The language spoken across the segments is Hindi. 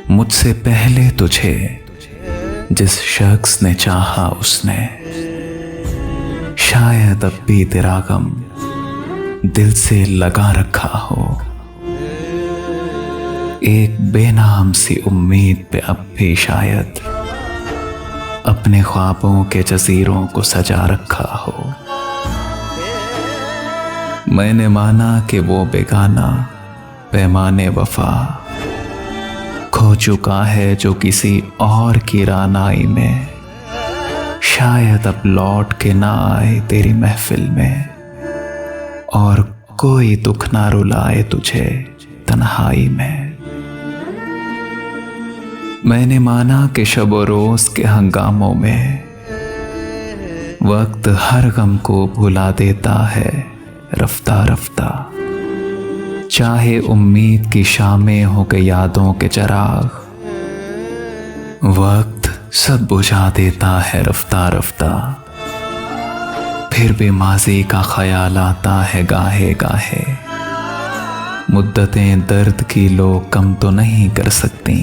मुझसे पहले तुझे जिस शख्स ने चाहा उसने शायद अब भी तेरा गम दिल से लगा रखा हो। एक बेनाम सी उम्मीद पे अब भी शायद अपने ख्वाबों के जजीरों को सजा रखा हो। मैंने माना कि वो बेगाना पैमाने वफा खो चुका है जो किसी और की रानाई में शायद अब लौट के ना आए तेरी महफिल में, और कोई दुख ना रुलाए तुझे तन्हाई में। मैंने माना कि शब व रोज के हंगामों में वक्त हर गम को भुला देता है रफ्ता रफ्ता। चाहे उम्मीद की शामें हो के यादों के चराग, वक्त सब बुझा देता है रफ्ता रफ्ता। फिर भी माजी का ख्याल आता है गाहे गाहे। मुद्दतें दर्द की लोग कम तो नहीं कर सकती,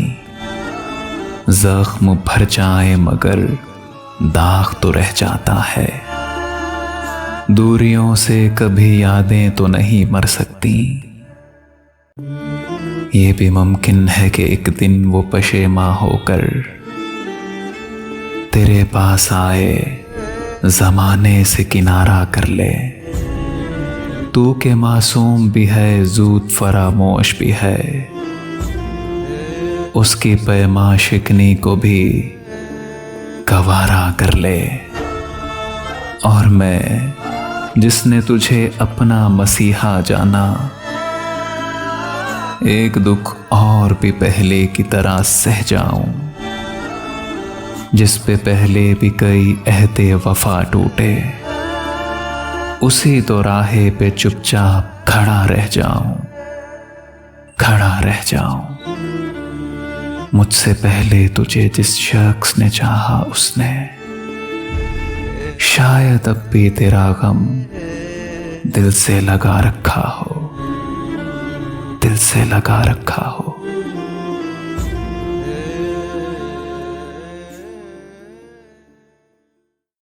जख्म भर जाए मगर दाग तो रह जाता है। दूरियों से कभी यादें तो नहीं मर सकती, ये भी मुमकिन है कि एक दिन वो पशेमा होकर तेरे पास आए, जमाने से किनारा कर ले। तू के मासूम भी है, जूद फरामोश भी है, उसकी पैमा शिकनी को भी गवारा कर ले। और मैं जिसने तुझे अपना मसीहा जाना, एक दुख और भी पहले की तरह सह जाऊं, जिस पे पहले भी कई अहदे वफा टूटे, उसी तो राहे पे चुपचाप खड़ा रह जाऊं, खड़ा रह जाऊं। मुझसे पहले तुझे जिस शख्स ने चाहा उसने शायद अब भी तेरा गम दिल से लगा रखा हो, दिल से लगा रखा हो।